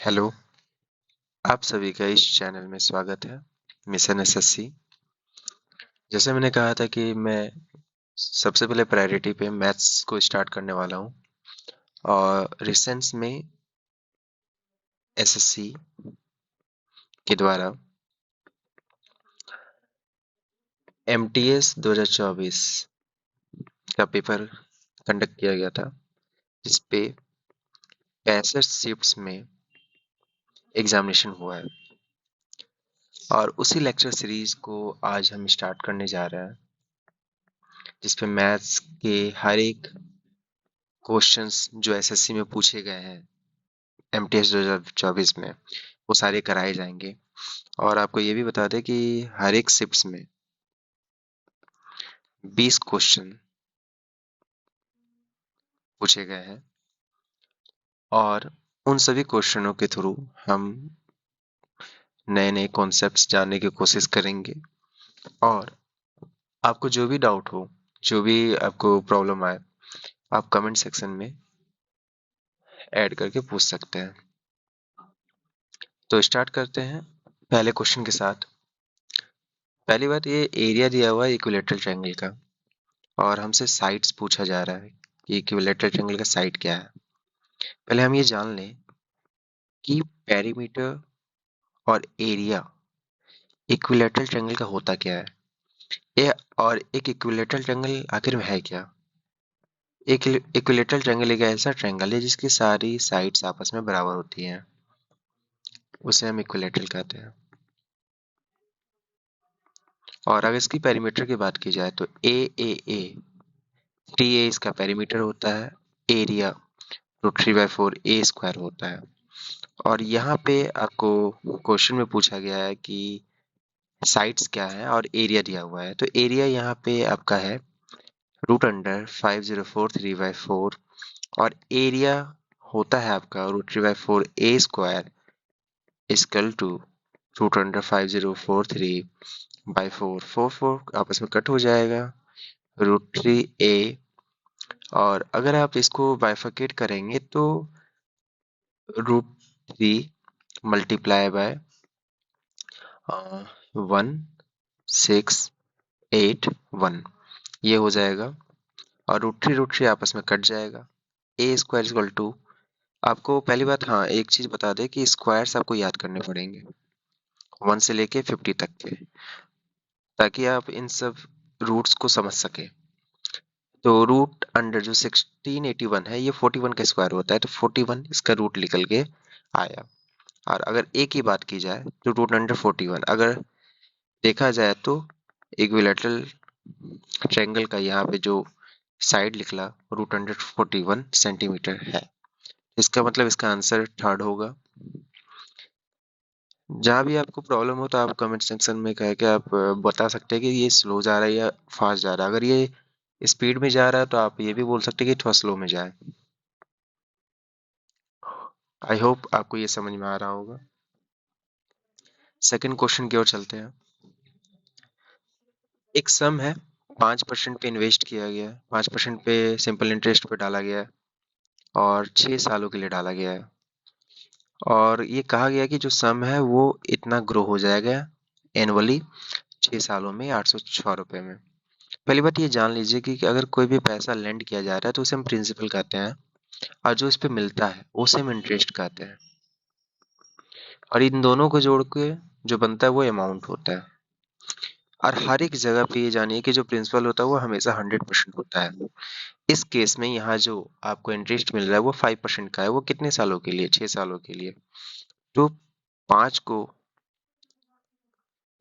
Hello, आप सभी का इस चैनल में स्वागत है। Mission SSC. जैसे मैंने कहा था कि मैं सबसे पहले प्रायोरिटी पे मैथ्स को स्टार्ट करने वाला हूँ और रिसेंट्स में एसएससी के द्वारा एमटीएस 2024 का पेपर कंडक्ट किया गया था, जिस पे 65 शिफ्ट्स में एग्जामिनेशन हुआ है और उसी लेक्चर सीरीज को आज हम स्टार्ट करने जा रहे हैं, जिसपे मैथ्स के हर एक क्वेश्चंस जो एसएससी में पूछे गए हैं एमटीएस 2024 में, वो सारे कराए जाएंगे। और आपको ये भी बता दें कि हर एक शिफ्ट्स में 20 क्वेश्चन पूछे गए हैं और उन सभी क्वेश्चनों के थ्रू हम नए नए कॉन्सेप्ट्स जानने की कोशिश करेंगे। और आपको जो भी डाउट हो, जो भी आपको प्रॉब्लम आए, आप कमेंट सेक्शन में ऐड करके पूछ सकते हैं। तो स्टार्ट करते हैं पहले क्वेश्चन के साथ। पहली बात, ये एरिया दिया हुआ है इक्विलेटरल ट्रायंगल का और हमसे साइड्स पूछा जा रहा है कि इक्विलेटरल ट्रायंगल का साइड क्या है। पहले हम ये जान लें कि पेरीमीटर और एरिया इक्विलेटरल ट्रायंगल का होता क्या है। ये और एक इक्विलेटरल ट्रायंगल आखिर में है क्या। एक इक्विलेटरल ट्रायंगल एक ऐसा ट्रायंगल है जिसकी सारी साइड्स आपस में बराबर होती हैं, उसे हम इक्विलेटरल कहते हैं। और अगर इसकी पेरीमीटर की बात की जाए तो ए 3a इसका पेरीमीटर होता है, एरिया √3/4 a स्क्वायर होता है। और यहाँ पे आपको क्वेश्चन में पूछा गया है कि साइड्स क्या है और एरिया दिया हुआ है, तो एरिया यहाँ पे आपका है √5043/4 और एरिया होता है आपका √3/4 a स्क्वायर इक्वल टू √5043/4। 4 आपस में कट हो जाएगा, √3a। और अगर आप इसको बाइफरकेट करेंगे तो √3 मल्टीप्लाई बाय 1681 ये हो जाएगा और √3 आपस में कट जाएगा। ए स्क्वायर इक्वल टू, आपको पहली बात, हाँ एक चीज बता दें कि स्क्वायर्स आपको याद करने पड़ेंगे 1 से लेके 50 तक के, ताकि आप इन सब रूट्स को समझ सके। तो रूट अंडर जो 1681 है, ये 41 का स्क्वायर होता है, तो 41 इसका रूट निकल के आया। और अगर ए की बात की जाए तो √41 अगर देखा जाए तो इक्विलेटरल ट्रायंगल का यहाँ पे जो साइड निकला √141 सेंटीमीटर है। इसका मतलब इसका आंसर थर्ड होगा। जहाँ भी आपको प्रॉब्लम हो तो आप कमेंट सेक्शन में कह के आप बता सकते हैं कि ये स्लो जा रहा है या फास्ट जा रहा है। अगर ये स्पीड में जा रहा है तो आप ये भी बोल सकते हैं कि थोड़ा स्लो में जाए। आई होप आपको ये समझ में आ रहा होगा। सेकंड क्वेश्चन की ओर चलते हैं। एक सम है, 5% पे इन्वेस्ट किया गया है, 5% पे सिंपल इंटरेस्ट पे डाला गया है और 6 सालों के लिए डाला गया है। और ये कहा गया कि जो सम है वो इतना ग्रो हो जाएगा एनुअली 6 सालों में 806 रुपए में। पहली बात ये जान लीजिए कि अगर कोई भी पैसा लेंड किया जा रहा है तो उसे हम प्रिंसिपल कहते हैं और जो इस पे मिलता है उसे हम इंटरेस्ट कहते हैं। और इन दोनों को जोड़ के जो बनता है वो अमाउंट होता है। और हर एक जगह पे ये जानिए कि जो प्रिंसिपल होता है वो हमेशा 100% होता है। इस केस में यहाँ जो आपको इंटरेस्ट मिल रहा है वो 5% का है। वो कितने सालों के लिए? 6 सालों के लिए। तो 5 को,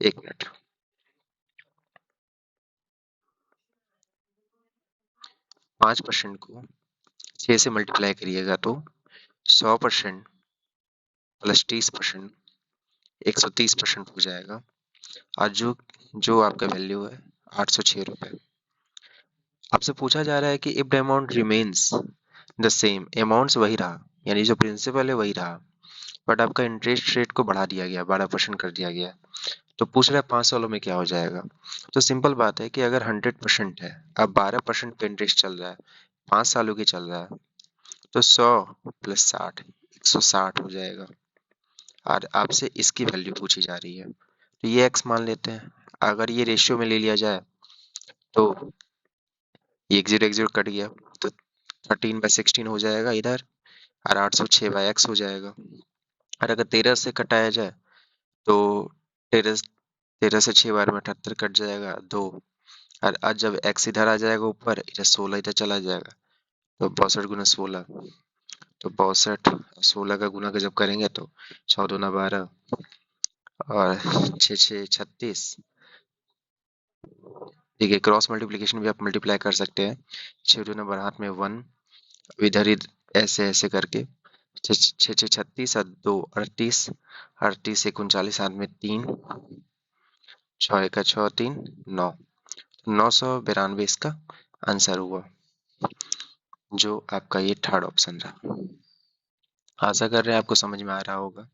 एक मिनट, 5% को 6 से मल्टीप्लाई करिएगा तो 100% प्लस 30% 130% हो जाएगा। और जो जो आपका वैल्यू है 806 रुपए। आपसे पूछा जा रहा है कि if the amount remains the same, amounts वही रहा, यानी जो प्रिंसिपल है वही रहा, बट आपका इंटरेस्ट रेट को बढ़ा दिया गया, 12% कर दिया गया। तो पूछ रहा है 5 सालों में क्या हो जाएगा। तो सिंपल बात है कि अगर 100% है, अब 12% पे इंटरेस्ट चल रहा है, 5 सालों की चल रहा है, तो 100 प्लस 60 160 हो जाएगा। और आपसे इसकी वैल्यू पूछी जा रही है, तो ये x मान लेते हैं। अगर ये रेशियो में ले लिया जाए तो ये एक जीरो कट गया, तो 13/16 हो जाएगा इधर, और 806/x हो जाएगा। और अगर 13 से कटाया जाए तो 13 13 से 6 बार में 78 कट जाएगा 2, और आज जब x इधर आ जाएगा ऊपर, इधर 16 इधर चला जाएगा, तो 62 × 16, तो 62 16 का गुना का जब करेंगे तो 14×12 और 6×6 = 36। देखिए क्रॉस मल्टीप्लिकेशन भी आप मल्टीप्लाई कर सकते हैं। 6 नंबर हाथ में 1, इधर ही ऐसे ऐसे करके 6×6 = 36 और 2 38, 38 39 हाथ में 3, 6 × 6 = 3 9, 992 इसका आंसर हुआ, जो आपका ये थर्ड ऑप्शन रहा। आशा कर रहे हैं आपको समझ में आ रहा होगा।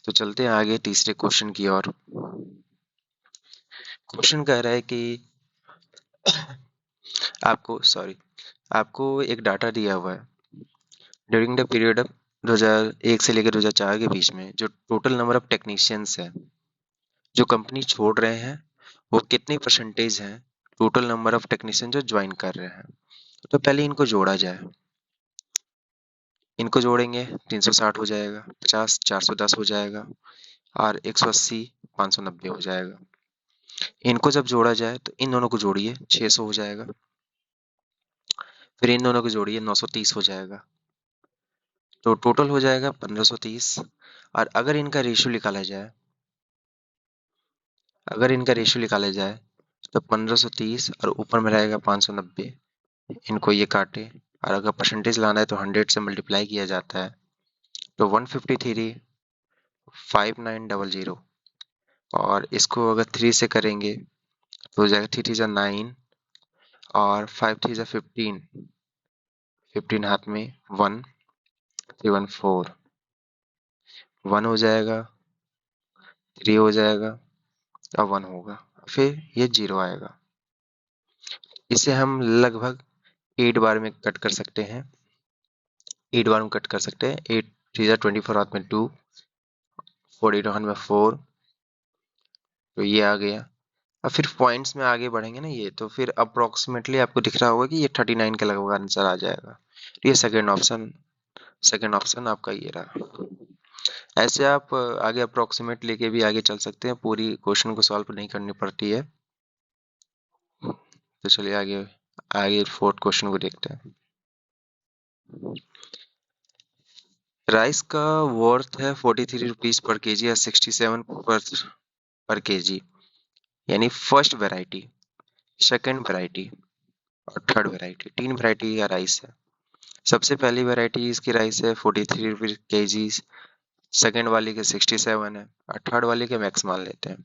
तो चलते हैं आगे तीसरे क्वेश्चन की ओर। क्वेश्चन कह रहा है कि आपको एक डाटा दिया हुआ है, ड्यूरिंग द पीरियड ऑफ 2001 से लेकर 2004 के बीच में जो टोटल नंबर ऑफ टेक्नीशियंस है जो कंपनी छोड़ रहे हैं, वो कितनी परसेंटेज है टोटल नंबर ऑफ टेक्नीशियन जो ज्वाइन कर रहे हैं। तो पहले इनको जोड़ा जाए। इनको जोड़ेंगे 360 हो जाएगा, 50 410 हो जाएगा, और 180 590 हो जाएगा। इनको जब जोड़ा जाए तो इन दोनों को जोड़िए 600 हो जाएगा, फिर इन दोनों को जोड़िए 930 हो जाएगा, तो टोटल हो जाएगा 1530। और अगर इनका रेशियो निकाला जाए तो 1530 और ऊपर में रहेगा 590, इनको ये काटे, और अगर परसेंटेज लाना है तो 100 से मल्टीप्लाई किया जाता है, तो 1535900, और इसको अगर 3 से करेंगे तो हो जाएगा 3 3 9 और 5 3 15, 15 हाथ में 1 314, 1 हो जाएगा, 3 हो जाएगा और 1 होगा, फिर ये 0 आएगा। इसे हम लगभग 8 बार में कट कर सकते हैं। 8 बार में कट कर सकते हैं। 8 3 24 हाथ में 2, 48 हाथ में 4, तो ये आ गया। अब फिर पॉइंट्स में आगे बढ़ेंगे ना, ये तो फिर अप्रोक्सीमेटली आपको दिख रहा होगा कि ये 39 के लगभग आंसर आ जाएगा। तो ये सेकंड ऑप्शन आपका ये रहा। ऐसे आप आगे अप्रोक्सीमेट लेके भी आगे चल सकते हैं, पूरी क्वेश्चन को सॉल्व नहीं करनी पड़ती है। तो चलिए आगे आगे फोर्थ क्वेश्चन को देखते हैं। राइस का वर्थ है 43 रुपीज पर केजी या 67 पर केजी, यानी फर्स्ट वैरायटी, सेकंड वैरायटी और थर्ड वैरायटी, 3 वैरायटी का राइस है। सबसे पहली वैरायटी इसकी राइस है 43 रुपीज केजी, सेकंड वाली के 67 है, और थर्ड वाली के मैक्स मान लेते हैं।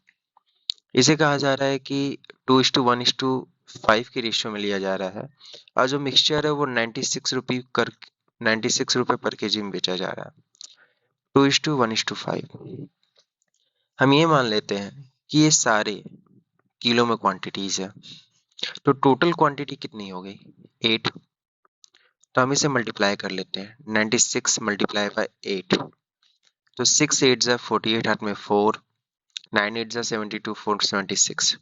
इसे कहा जा रहा है कि 2:1:5 की रेशियो में लिया जा रहा है, और जो मिक्सचर है वो 96 रुपए पर केजी में बेचा जा रहा है। 2:1:5 हम ये मान लेते हैं कि ये सारे किलो में क्वांटिटीज है, तो टोटल क्वांटिटी कितनी हो गई 8। तो हम इसे मल्टीप्लाई कर लेते हैं, 96 मल्टीप्लाई बाय 8, तो 6 8 जा 48 हाथ में 4, 9 8 जा 72 4 76।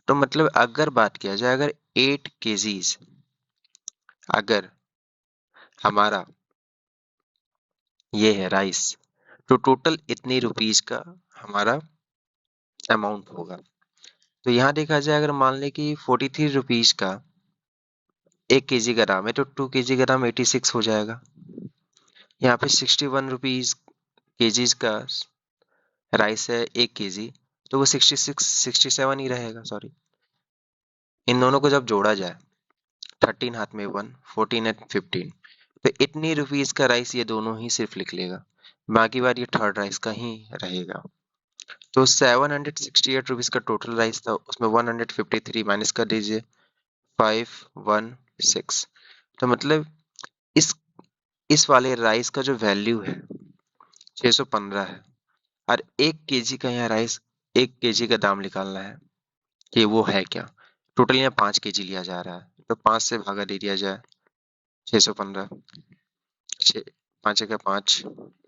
तो मतलब अगर बात किया जाए, अगर 8 केजीज अगर हमारा ये है राइस, तो टोटल इतनी रुपीज का हमारा अमाउंट होगा। तो यहाँ देखा जाए, अगर मान ले कि 43 रुपीज का 1 केजी का दाम है, तो 2 केजी का दाम 86 हो जाएगा। यहाँ पे 61 रुपीज केजीज का राइस है 1 केजी, तो वो 66 67 ही रहेगा, सॉरी। इन दोनों को जब जोड़ा जाए, 13 हाथ में 1, 14 एंड 15, तो इतनी रुपीज का राइस ये दोनों ही सिर्फ लिख लेगा, बाकी बार ये थर्ड राइस का ही रहेगा। तो 768 रुपीज का टोटल राइस था, उसमें 153 माइनस कर दीजिए, 516। तो मतलब इस इस वाले राइस का जो वैल्यू है 615 है, और 1 केजी का यहाँ राइस 1 केजी का दाम निकालना है कि वो है क्या। टोटल यहाँ 5 केजी लिया जा रहा है, तो 5 से भागा दे दिया जाए 615, 5 का 5,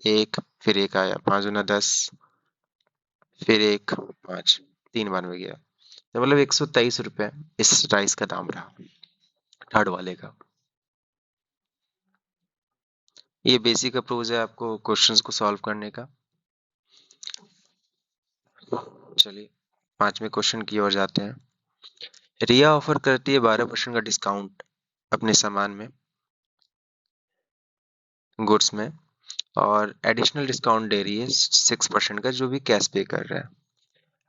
1, फिर 1 आया, 5 दूना 10, फिर 1, 5, 3 बार में गया, तो मतलब 123 रुपए इस राइस का दाम रहा, थर्ड वाले का। ये बेसिक अप्रोच है आपको क्वेश्चंस को सॉल्व करने का। चलिए 5वें क्वेश्चन की ओर जाते हैं। रिया ऑफर करती है 12% का डिस्काउंट अपने सामान में, गुड्स में, और एडिशनल डिस्काउंट दे रही है 6% का, जो भी कैश पे कर रहा है।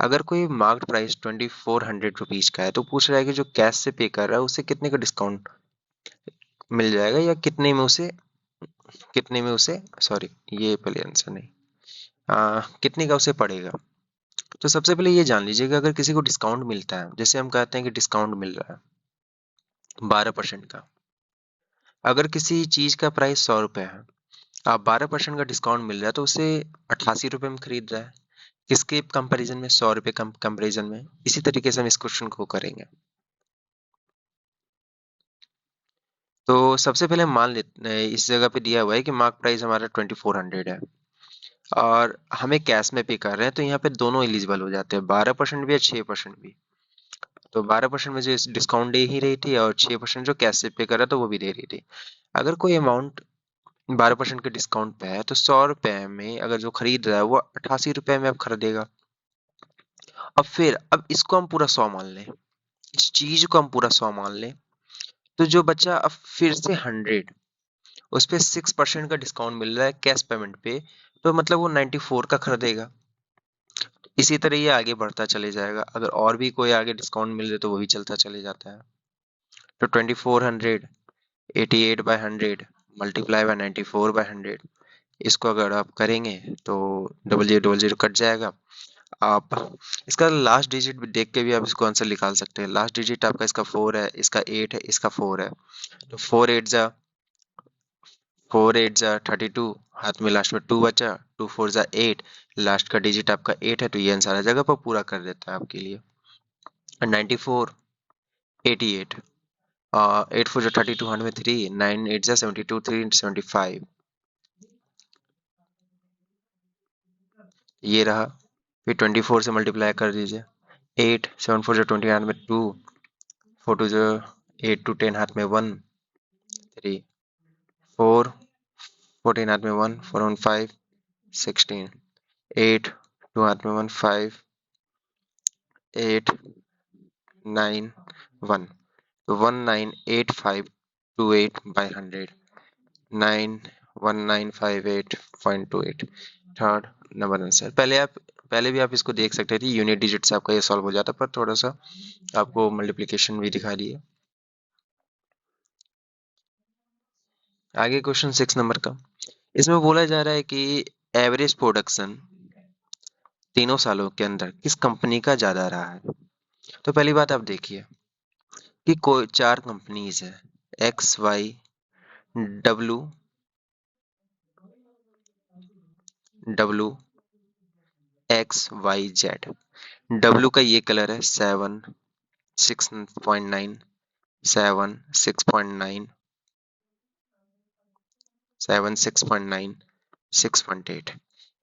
अगर कोई मार्केट प्राइस 2400 रुपीज का है, तो पूछ रहा है कि जो कैश से पे कर रहा है उसे कितने का डिस्काउंट मिल जाएगा, या कितने में उसे सॉरी, ये पहले आंसर नहीं, कितने का उसे पड़ेगा। तो सबसे पहले ये जान लीजिए कि अगर किसी को डिस्काउंट मिलता है, जैसे हम कहते हैं कि डिस्काउंट मिल रहा है 12% का, अगर किसी चीज का प्राइस 100 रुपए है, आप 12% का डिस्काउंट मिल रहा है, तो उसे 88 रुपए में खरीद रहा है। किसके कंपैरिजन में? 100 रुपए कंपैरिजन में। इसी तरीके से हम इस क्वेश्चन को करेंगे। तो सबसे पहले हम मान लेते, इस जगह पे दिया हुआ है कि मार्क प्राइस हमारा 2400 है, और हमें कैश में पे कर रहे हैं, तो यहाँ पे दोनों एलिजिबल हो जाते हैं, 12% भी या 6% भी। तो 12% में जो डिस्काउंट दे ही रही थी, और 6% जो कैश से पे कर रहा था वो भी दे रही थी। अगर कोई अमाउंट 12% के डिस्काउंट पे है, तो 100 रुपए में अगर जो खरीद रहा है वो 88 रुपए में अब खरीदेगा। अब इसको हम पूरा 100 मान लें, इस चीज को हम पूरा 100 मान लें, तो जो बचा अब फिर से 100, उस पे 6% का डिस्काउंट मिल रहा है कैश पेमेंट पे, तो मतलब वो 94 का खरीदेगा। इसी तरह ये आगे बढ़ता चले जाएगा, अगर और भी कोई आगे डिस्काउंट मिल रहा है तो वो भी चलता चले जाता है। तो 2400 88/100 मल्टीप्लाई बाय 94/100, इसको अगर आप करेंगे तो 0000 कट जाएगा। आप इसका लास्ट डिजिट भी देख के भी आप इसको आंसर निकाल सकते हैं। लास्ट डिजिट आपका इसका 4 है, इसका 8 है, इसका 4 है, तो 4 8 जा 32, हाथ में लास्ट में 2 बचा, 2 4 जा 8, लास्ट का डिजिट आपका 8 है, तो ये आंसर जगह पर पूरा कर देता है आपके लिए। 94, 88, 8 4 जा 32, हाथ में 3, 9 8 जा 72, 3 75, ये रहा। फिर 24 से मल्टीप्लाई कर दीजिए, 8 7 4 जा 20, हाथ में 2, 4 2 जा 8 2 10, हाथ में 1, 3 4 14, हाथ में 1 4 1 5 16, 8 2, हाथ में 1 5 8 9 1, तो 198528 बाय 100, 91958.28, थर्ड नंबर आंसर। पहले भी आप इसको देख सकते थे, यूनिट डिजिट से आपका ये सॉल्व हो जाता, पर थोड़ा सा आपको मल्टीप्लिकेशन भी दिखा दिए। आगे क्वेश्चन 6 नंबर का, इसमें बोला जा रहा है कि एवरेज प्रोडक्शन तीनों सालों के अंदर किस कंपनी का ज्यादा रहा है। तो पहली बात आप देखिए कि कोई 4 कंपनीज है, X Y W W X Y Z. W का ये कलर है 7, 6.9, 7, 6.9, 7, 6.9, 6.8।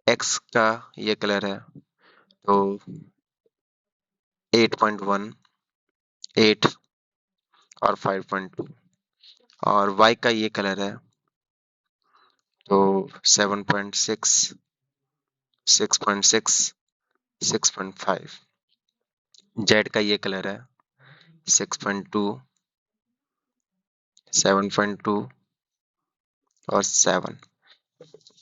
एक्स का ये कलर है तो 8.1, 8 और 5.2, और वाई का ये कलर है तो 7.6, 6.6, 6.5। जेड का ये कलर है 6.2, 7.2 और 7।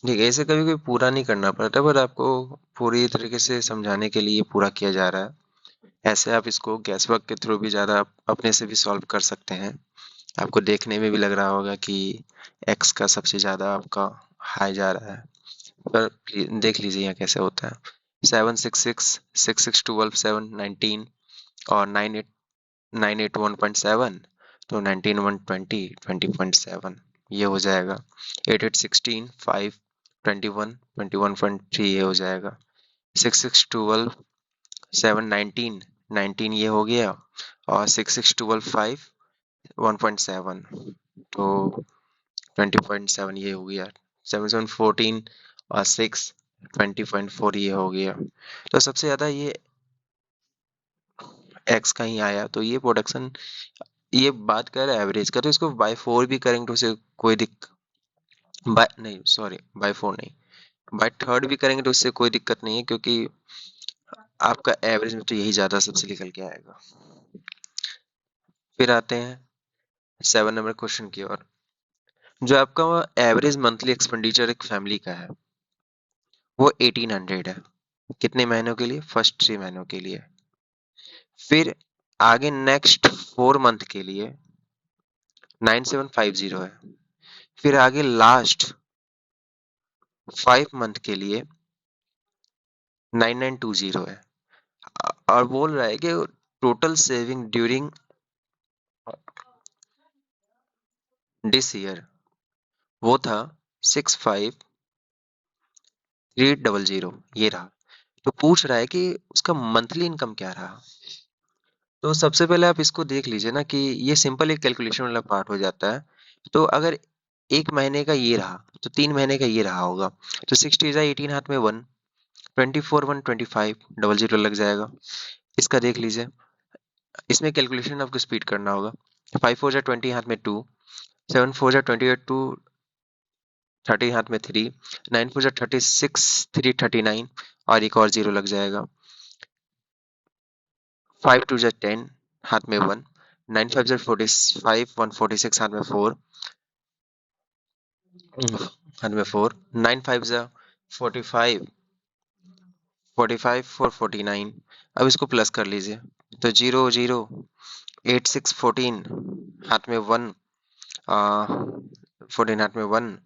ठीक है, इसे कभी कभी पूरा नहीं करना पड़ता, पर आपको पूरी तरीके से समझाने के लिए पूरा किया जा रहा है। ऐसे आप इसको गैस वर्क के थ्रू भी ज़्यादा अपने से भी सॉल्व कर सकते हैं। आपको देखने में भी लग रहा होगा कि एक्स का सबसे ज़्यादा आपका हाई जा रहा है, पर देख लीजिए यहाँ कैसे होता है। 766, 66 12 7 19, और 98 1.7, तो 19 120 20.7, ये हो जाएगा। 88 16 5 21 21.3, ये हो जाएगा। 66 12 7 19 19, ये हो गया, और 66 12 5 1.7, तो 20.7, ये हो गया। 7 7 14 और 6 20.4 ये हो गया। तो सबसे ज्यादा ये एक्स का ही आया। तो ये प्रोडक्शन, ये बात कर रहा है एवरेज का, तो इसको बाय 4 भी करेंगे तो उसे कोई बाय नहीं, सॉरी, बाय 4 नहीं, बाय थर्ड भी करेंगे तो उससे कोई दिक्कत नहीं है, क्योंकि आपका एवरेज में तो यही ज्यादा सबसे निकल के आएगा। फिर आते हैं 7 नंबर क्वेश्चन की ओर। जो आपका एवरेज मंथली एक्सपेंडिचर एक फैमिली का है वो 1800 है। कितने महीनों के लिए? फर्स्ट 3 महीनों के लिए। फिर आगे नेक्स्ट 4 मंथ के लिए 9750 है। फिर आगे लास्ट 5 मंथ के लिए 9920 है। और बोल रहा है कि total saving during this year वो था 65300, ये रहा। तो पूछ रहा है कि उसका मंथली इनकम क्या रहा। तो सबसे पहले आप इसको देख लीजिए ना कि ये सिंपल एक कैलकुलेशन वाला पार्ट हो जाता है। तो अगर एक महीने का ये रहा तो 3 महीने का ये रहा होगा। तो 60 जा 18 हाथ में 1, 24 1 25, 00 लग जाएगा। इसका देख लीजिए, इसमें कैलकुलेशन आपको स्पीड करना होगा। 5 4 जा 20 हाथ में 2, 7 4 जा 28 2, 30 हाथ में 3, 9 4 जा 36 3 39 और एक और 0 लग जाएगा। 5 2 जा 10 हाथ में 1, 9 5 जा 45 146 हाथ में 4, हाथ में 4, 9 5 जा 45 45 4 49। अब इसको प्लस कर लीजिए। तो 0 0 8 6 14 हाथ में 1, 14 हाथ में 1,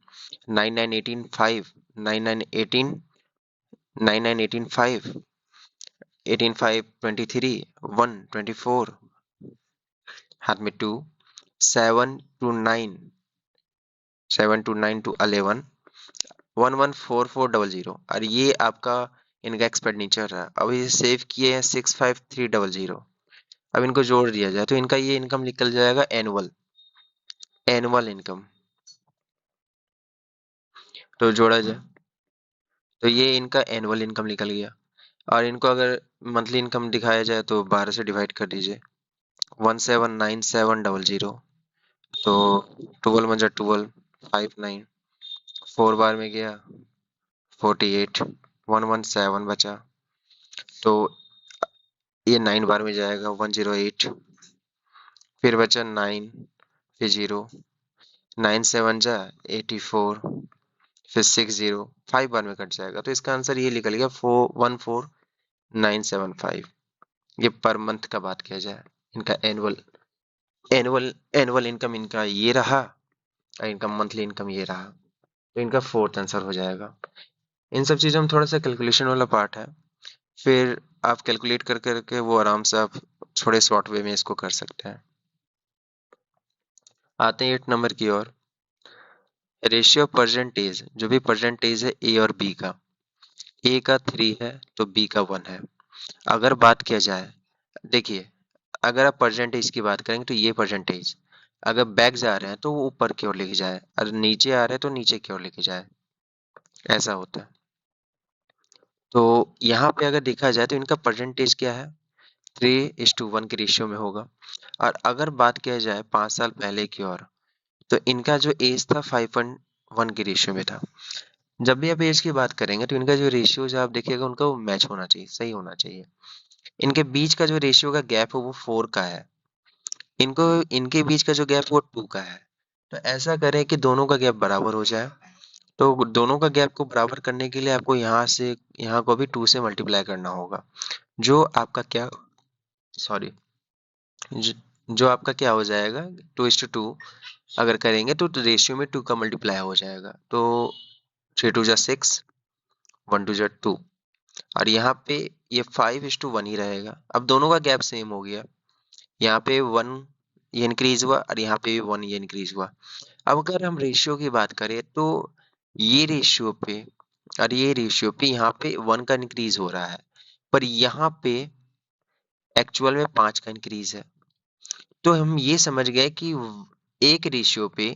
9 9 18 5, 9 9 18, 9 9 18 5, 18 5 23, 1 24 हाथ में 2, 7 to 9, 7 to 9 to 11, 114400। और ये आपका इनका एक्सपेंडिचर है। अब ये सेव किए हैं 65300। अब इनको जोड़ दिया जाए तो इनका ये इनकम निकल जाएगा एनुअल, एनुअल इनकम। तो जोड़ा जाए तो ये इनका एनुअल इनकम निकल गया। और इनको अगर मंथली इनकम दिखाया जाए तो 12 से डिवाइड कर दीजिए, 179700। तो 12 में जा 12, 59, 4 बार में गया 48, 117 बचा। तो ये 9 बार में जाएगा 108, फिर बचा 9, फिर 0, 9 7 जा 84, फिर 60, 5 बार में कट जाएगा। तो इसका आंसर ये निकल गया 414975। ये पर मंथ का बात किया जाए, इनका एनुअल एनुअल एनुअल इनकम इनका ये रहा और इनका मंथली इनकम ये रहा। तो इनका फोर्थ आंसर हो जाएगा। इन सब चीजों में थोड़ा सा कैलकुलेशन वाला पार्ट है। फिर आप कैलकुलेट कर करके वो आराम से आप थोड़े शॉर्ट वे में इसको कर सकते हैं। आते हैं 8 नंबर की ओर। रेशियो परसेंटेज, जो भी परसेंटेज है ए और बी का, ए का 3 है तो बी का 1 है। अगर बात किया जाए, देखिए, अगर आप परसेंटेज की बात करेंगे तो ये परसेंटेज अगर बैक जा रहे हैं तो वो ऊपर की ओर लेके जाए, और नीचे आ रहे हैं तो नीचे की ओर लेके जाए, ऐसा होता है। तो यहाँ पे अगर देखा जाए तो इनका परसेंटेज क्या है, 3:1 के रेशियो में होगा। और अगर बात किया जाए 5 साल पहले की ओर, तो इनका जो एज था 5.1 के रेशियो में था। जब भी आप एज की बात करेंगे तो इनका जो रेशियो जो आप देखिएगा उनका वो मैच होना चाहिए, सही होना चाहिए। इनके बीच का जो रेशियो का गैप है वो 4 का है, इनको इनके बीच का जो गैप वो 2 का है। तो ऐसा करें कि दोनों का गैप बराबर हो जाए। तो दोनों का गैप को बराबर करने के लिए आपको यहाँ से यहाँ को भी 2 से मल्टीप्लाई करना होगा। जो आपका क्या, सॉरी, जो आपका क्या हो जाएगा, 2:2 अगर करेंगे तो रेशियो में 2 का मल्टीप्लाई हो जाएगा। तो 3 2 जा 6, 1 2 जा 2, और यहाँ पे ये 5:1 ही रहेगा। अब दोनों का गैप सेम हो गया, यहाँ पे 1 ये इंक्रीज हुआ और यहाँ पे भी 1 ये इंक्रीज हुआ। अब अगर हम रेशियो की बात करें तो ये रेशियो पे और ये रेशियो पे यहाँ पे 1 का इंक्रीज हो रहा है, पर यहाँ पे एक्चुअल में 5 का इंक्रीज है। तो हम ये समझ गए कि एक रेशियो पे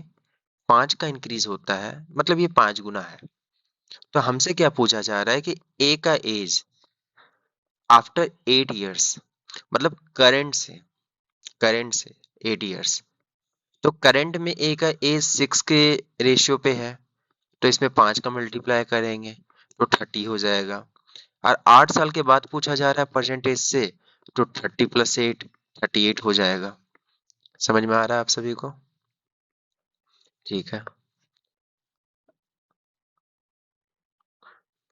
5 का इंक्रीज होता है, मतलब ये 5 गुना है। तो हमसे क्या पूछा जा रहा है कि ए का एज आफ्टर 8 इयर्स, मतलब करंट से 8 इयर्स। तो करंट में ए का एज 6 के रेशियो पे है, तो इसमें 5 का मल्टीप्लाई करेंगे तो 30 हो जाएगा। और 8 साल के बाद पूछा जा रहा है परसेंटेज से, तो 30 प्लस 8 38 हो जाएगा। समझ में आ रहा है आप सभी को? ठीक है,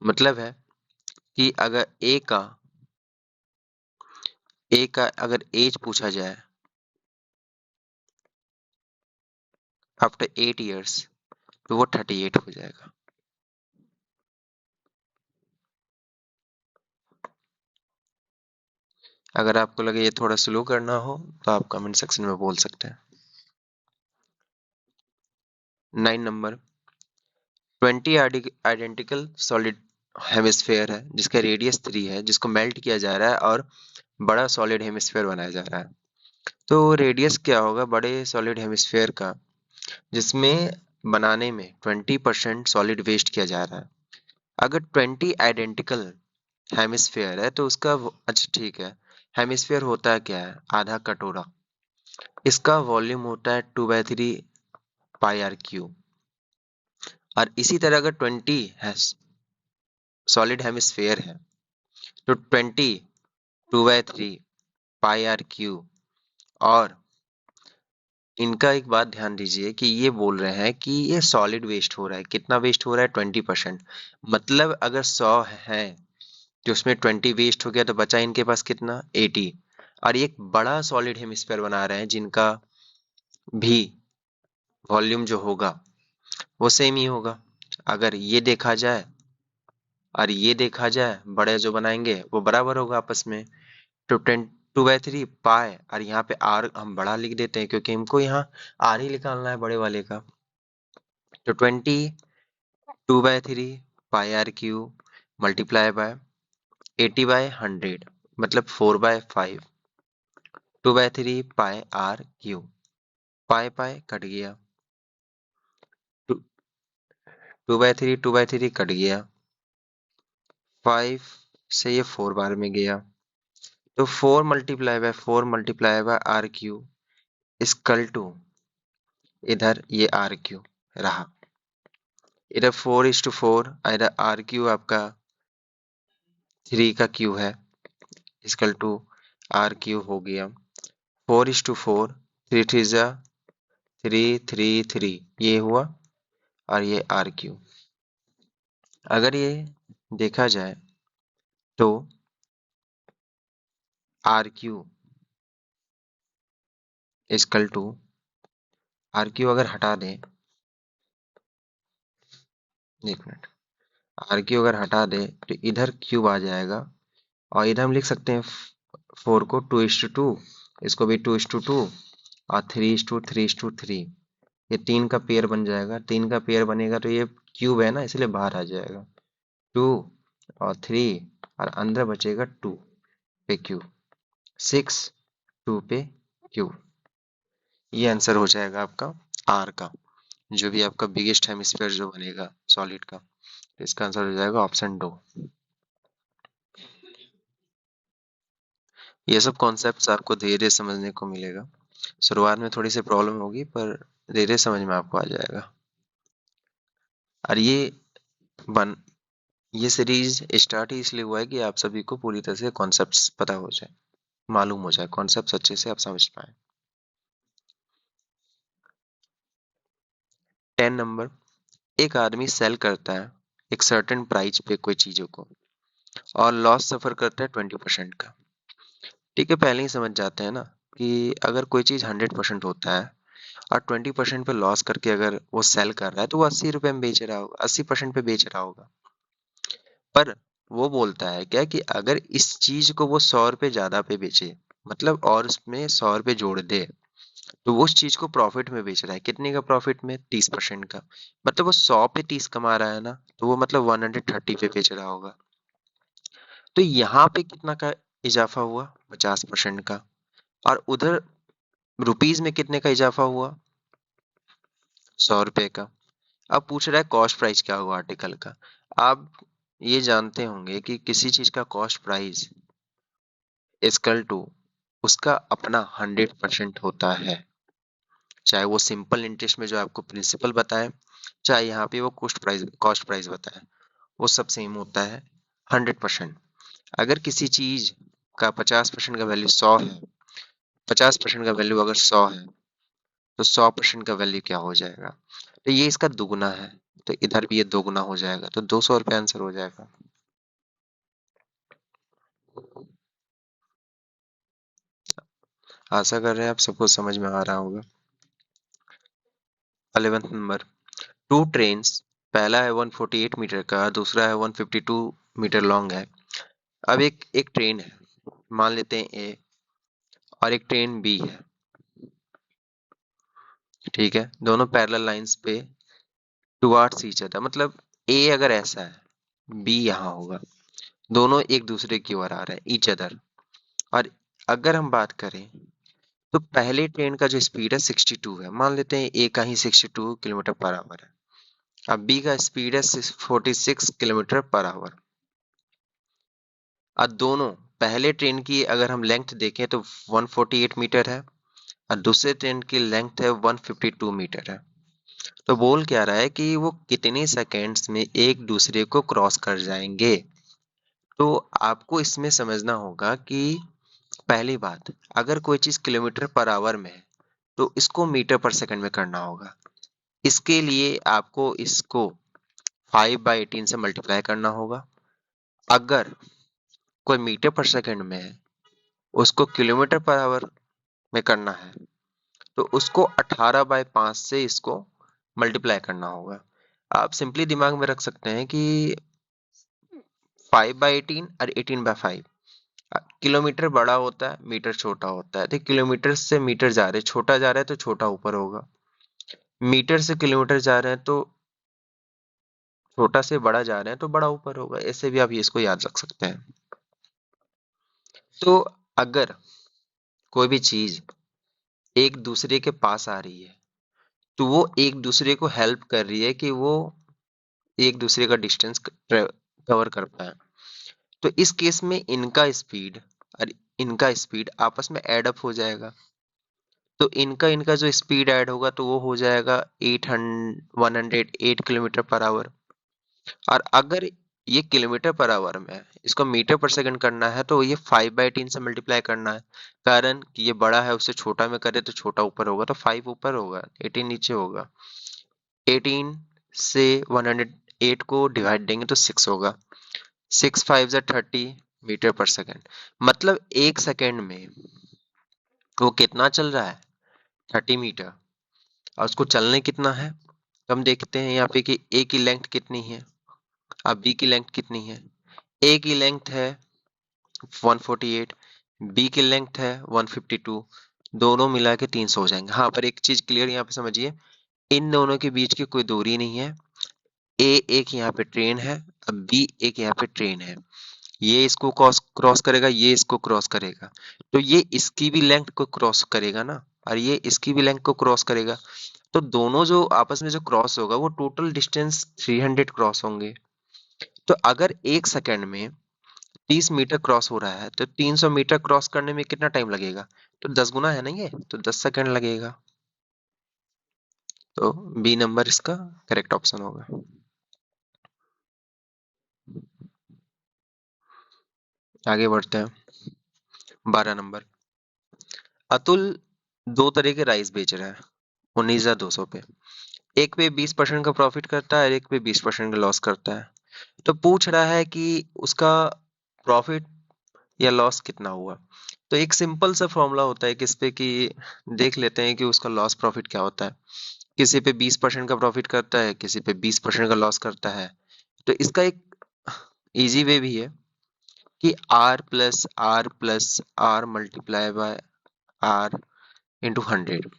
मतलब है कि अगर ए का अगर एज पूछा जाए आफ्टर 8 इयर्स, तो वो 38 हो जाएगा। अगर आपको लगे ये थोड़ा स्लो करना हो तो आप कमेंट सेक्शन में बोल सकते हैं। 9 नंबर, 20 आइडेंटिकल सॉलिड हेमिस्फेयर है जिसका रेडियस 3 है, जिसको मेल्ट किया जा रहा है और बड़ा सॉलिड हेमिस्फेयर बनाया जा रहा है। तो रेडियस क्या होगा बड़े सॉलिड हेमिस्फेयर का, जिसमें बनाने में 20% सॉलिड वेस्ट किया जा रहा है। अगर 20 आइडेंटिकल हेमिस्फेयर है तो अच्छा ठीक है, हेमिस्फेयर होता है क्या है, आधा कटोरा। इसका वॉल्यूम होता है 2/3 पाई आर क्यू। और इसी तरह अगर 20 सॉलिड हेमिस्फेयर है तो 20 2/3 पाई आर क्यू। और इनका एक बात ध्यान दीजिए कि ये बोल रहे हैं कि ये सॉलिड वेस्ट हो रहा है। कितना वेस्ट हो रहा है? 20%। मतलब अगर 100 है तो उसमें 20 वेस्ट हो गया तो बचा इनके पास कितना? 80। और ये एक बड़ा सॉलिड हेमिस्फेयर बना रहे हैं जिनका भी वॉल्यूम जो होगा वो सेम ही होगा। अगर ये देखा जाए और ये देखा जाए, बड़े जो बनाएंगे वो बराबर होगा आपस में। तो 2/3 पाए, और यहाँ पे आर हम बड़ा लिख देते हैं क्योंकि हमको यहाँ आर ही निकालना है बड़े वाले का। तो 2/3 pi R Q multiply by 80/100, मतलब 4/5। 2/3 pi R Q, pi pi cut गया, 2/3 कट गया, 5 से ये 4 बार में गया, तो 4 आर क्यू इक्वल टू, इधर ये आर क्यू रहा, इधर 4:4, इधर आर क्यू आपका 3 का क्यू है, इक्वल टू आर क्यू हो गया 4:4, 3 3 जा 3 ये हुआ, और ये आर क्यू। अगर ये देखा जाए तो R Q equal to, R Q अगर हटा दें, एक मिनट, आर क्यू अगर हटा दें तो इधर क्यूब आ जाएगा, और इधर हम लिख सकते हैं 4 को 2:2, इसको भी 2:2, और 3:3:3। ये 3 का पेयर बन जाएगा, 3 का पेयर बनेगा तो ये क्यूब है ना, इसलिए बाहर आ जाएगा 2 और 3, और अंदर बचेगा 2 पे क्यूब, 6 2 पे क्यूब। ये आंसर हो जाएगा आपका आर का, जो भी आपका बिगेस्ट हेमिस्फीयर जो बनेगा सॉलिड का। तो इसका आंसर हो जाएगा ऑप्शन 2। ये सब कॉन्सेप्ट्स आपको धीरे धीरे समझने को मिलेगा। शुरुआत में थोड़ी सी प्रॉब्लम होगी पर धीरे धीरे समझ में आपको आ जाएगा। और बन ये सीरीज स्टार्ट ही इसलिए हुआ है कि आप सभी को पूरी तरह से कॉन्सेप्ट्स पता हो जाए, मालूम हो जाए, कॉन्सेप्ट्स अच्छे से आप समझ पाए। 10 नंबर, एक आदमी सेल करता है एक सर्टेन प्राइस पे कोई चीजों को, और लॉस सफर करता है 20% का। ठीक है, पहले ही समझ जाते हैं ना कि अगर कोई चीज 100% होता है और 20% पे लॉस करके अगर वो सेल कर रहा है तो वो 80 रुपए में बेच रहा होगा, 80% पे बेच रहा होगा। पर वो बोलता है क्या कि अगर इस चीज को वो 100 रुपए ज्यादा पे बेचे, मतलब और उसमें 100 रुपए जोड़ दे, तो वो उस चीज को प्रॉफिट में बेच रहा है। कितने का प्रॉफिट में? 30% का। मतलब वो 100 पे 30 कमा रहा है ना, तो वो मतलब 130 पे बेच रहा होगा। तो यहाँ पे कितना का इजाफा हुआ? 50% का। और उधर रुपीज में कितने का इजाफा हुआ? 100 रुपए का। अब पूछ रहा है कॉस्ट प्राइस क्या होगा आर्टिकल का। आप ये जानते होंगे कि किसी चीज का कॉस्ट प्राइस इक्वल टू उसका अपना 100% होता है। चाहे वो सिंपल इंटरेस्ट में जो आपको प्रिंसिपल बताए, चाहे यहाँ पे वो कॉस्ट प्राइस बताए, वो सब सेम होता है 100%। अगर किसी चीज का 50% का वैल्यू 100 है, 50% का वैल्यू अगर 100 है, तो 100% का वैल्यू क्या हो जाएगा? तो ये इसका दुगुना है, तो इधर भी ये दोगुना हो जाएगा, तो 200 रुपये आंसर हो जाएगा। आशा कर रहे हैं आप सबको समझ में आ रहा होगा। 11th नंबर, टू ट्रेन्स, पहला है 148 मीटर का, दूसरा है 152 मीटर लॉन्ग है। अब एक एक ट्रेन है, मान लेते हैं ए, और एक ट्रेन बी है, ठीक है। दोनों पैरेलल लाइंस पे टुवर्ड्स ईच अदर, मतलब ए अगर ऐसा है, बी यहाँ होगा, दोनों एक दूसरे की ओर आ रहे हैं, ईच अदर। और अगर हम बात करें तो पहले ट्रेन का जो स्पीड है 62 है, मान लेते हैं ए का ही 62 किलोमीटर पर आवर है। अब बी का स्पीड है 46 किलोमीटर पर आवर। अब दोनों, पहले ट्रेन की अगर हम लेंथ देखें तो 148 मीटर है, और दूसरे ट्रेन की लेंथ है 152 मीटर है। तो बोल क्या रहा है कि वो कितने सेकेंड्स में एक दूसरे को क्रॉस कर जाएंगे। तो आपको इसमें समझना होगा कि पहली बात, अगर कोई चीज किलोमीटर पर आवर में है तो इसको मीटर पर सेकंड में करना होगा। इसके लिए आपको इसको 5/18 से मल्टीप्लाई करना होगा। अगर कोई मीटर पर सेकंड में है, उसको किलोमीटर पर आवर में करना है, तो उसको 18/5 से इसको मल्टीप्लाई करना होगा। आप सिंपली दिमाग में रख सकते हैं कि 5/18 और 18/5, किलोमीटर बड़ा होता है, मीटर छोटा होता है, तो किलोमीटर से मीटर जा रहे, छोटा जा रहा है तो छोटा ऊपर होगा, मीटर से किलोमीटर जा रहे हैं तो छोटा से बड़ा जा रहे हैं तो बड़ा ऊपर होगा। ऐसे भी आप ये इसको याद रख सकते हैं। तो अगर कोई भी चीज एक दूसरे के पास आ रही है, तो वो एक दूसरे को हेल्प कर रही है कि वो एक दूसरे का डिस्टेंस कवर कर पाए। तो इस केस में इनका स्पीड और इनका स्पीड आपस में एड अप हो जाएगा। तो इनका इनका जो स्पीड ऐड होगा तो वो हो जाएगा 108 किलोमीटर पर आवर। और अगर ये किलोमीटर पर आवर में है, इसको मीटर पर सेकंड करना है, तो ये 5/18 से मल्टीप्लाई करना है। कारण कि ये बड़ा है, उससे छोटा में करे तो छोटा ऊपर होगा, तो 5 ऊपर होगा, 18 नीचे होगा। 18 से 108 को डिवाइड देंगे तो 6 होगा। 6 5 जा 30 मीटर पर सेकंड। मतलब एक सेकंड में वो कितना चल रहा है? 30 मीटर। और उसको चलने कितना है? तो हम देखते हैं यहाँ पे कि ए की लेंथ कितनी है, अब बी की लेंथ कितनी है। ए की लेंथ है 148, बी की लेंथ है 152, दोनों मिला के 300 हो जाएंगे। हाँ, पर एक चीज क्लियर यहाँ पे समझिए, इन दोनों के बीच की कोई दूरी नहीं है। ए एक यहाँ पे ट्रेन है, अब बी एक यहाँ पे ट्रेन है। ये इसको क्रॉस क्रॉस करेगा, ये इसको क्रॉस करेगा, तो ये इसकी भी लेंथ को क्रॉस करेगा ना, और ये इसकी भी लेंथ को क्रॉस करेगा। तो दोनों जो आपस में जो क्रॉस होगा वो टोटल डिस्टेंस 300 क्रॉस होंगे। तो अगर एक सेकंड में 30 मीटर क्रॉस हो रहा है, तो 300 मीटर क्रॉस करने में कितना टाइम लगेगा? तो 10 गुना है ना ये, तो 10 सेकंड लगेगा। तो बी नंबर इसका करेक्ट ऑप्शन होगा। आगे बढ़ते हैं। 12 नंबर, अतुल दो तरह के राइस बेच रहा है 19,200 पे। एक पे 20% का प्रॉफिट करता है और एक पे 20% का लॉस करता है। तो पूछ रहा है कि उसका प्रॉफिट या लॉस कितना हुआ। तो एक सिंपल सा फॉर्मूला होता है किस पे कि देख लेते हैं कि उसका लॉस प्रॉफिट क्या होता है। किसी पे 20% का प्रॉफिट करता है, किसी पे 20% का लॉस करता है। तो इसका एक इजी वे भी है कि R+R+R multiply by R into 100।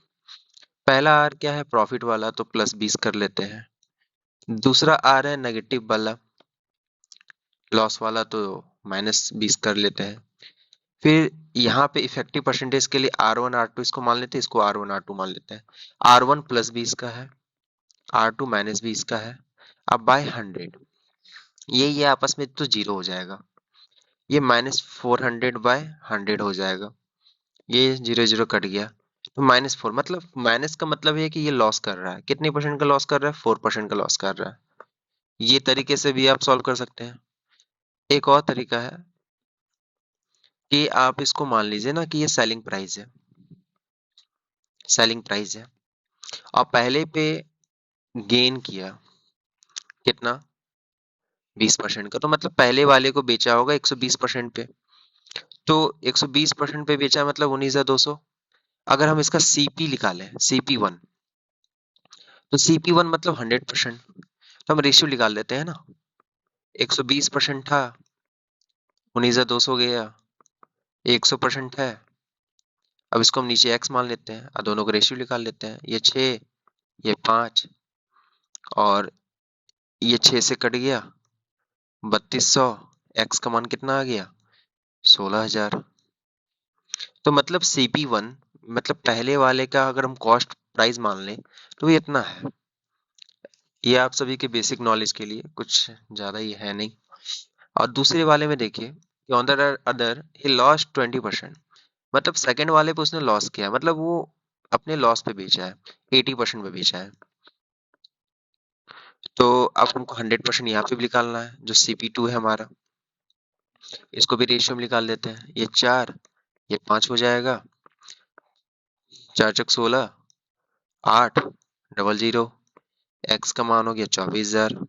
पहला आर क्या है, प्रॉफिट वाला, तो +20 कर लेते हैं। दूसरा आर है नेगेटिव वाला, लॉस वाला, तो -20 कर लेते हैं। फिर यहाँ पे इफेक्टिव परसेंटेज के लिए R1 R2 इसको मान लेते हैं, इसको R1 R2 मान लेते हैं। R1 +20 का है, R2 माइनस भी इसका है। अब बाय 100, ये आपस में तो जीरो हो जाएगा, ये -400/100 हो जाएगा, ये जीरो जीरो कट गया, तो -4, मतलब माइनस का मतलब है कि ये लॉस कर रहा है। कितने परसेंट का लॉस कर रहा है? 4% का लॉस कर रहा है। ये तरीके से भी आप सॉल्व कर सकते हैं। एक और तरीका है कि आप इसको मान लीजिए ना कि ये सेलिंग प्राइस है, सेलिंग प्राइस है, और पहले पे गेन किया कितना, 20% का, तो मतलब पहले वाले को बेचा होगा 120% पे, तो 120% पे बेचा मतलब 19,200। अगर हम इसका सीपी निकालें, CP1, तो CP1 मतलब 100%, तो हम रेशियो निकाल देते हैं ना, 120% था, 19,200 गया, 100% है। अब इसको हम नीचे x मान लेते हैं और दोनों को रेशियो निकाल लेते हैं, ये 6, ये 5, और ये 6 से कट गया 3200, x का मान कितना आ गया, 16,000। तो मतलब CP1 मतलब पहले वाले का अगर हम कॉस्ट प्राइस मान लें तो ये इतना है। ये आप सभी के बेसिक नॉलेज के लिए, कुछ ज्यादा ही है नहीं। और दूसरे वाले में देखिए कि on the other he lost 20%, मतलब सेकंड वाले पे उसने लॉस किया, मतलब वो अपने लॉस पे बेचा है, 80% पे बेचा है। तो अब हमको 100% यहाँ पे भी निकालना है, जो CP2 है हमारा, इसको भी रेशियो में निकाल देते हैं, ये 4, ये 5 हो जाएगा, 4 चक 16, 8, डबल जीरो, एक्स का मान हो गया 24,000।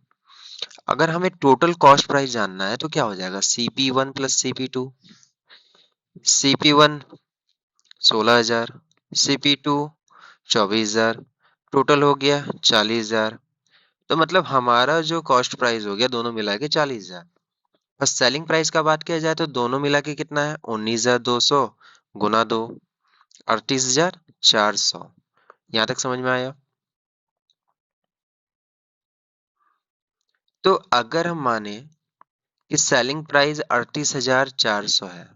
अगर हमें टोटल कॉस्ट प्राइस जानना है तो क्या हो जाएगा, CP1 plus CP2, CP1 16,000, CP2 24,000, total हो गया 40,000। तो मतलब हमारा जो कॉस्ट प्राइस हो गया दोनों मिला के 40,000। बस सेलिंग प्राइस का बात किया जाए तो दोनों मिला के कितना है, 19,200 गुना 2, 38,400। यहाँ तक समझ में आया? तो अगर हम माने कि सेलिंग प्राइस 38,400 है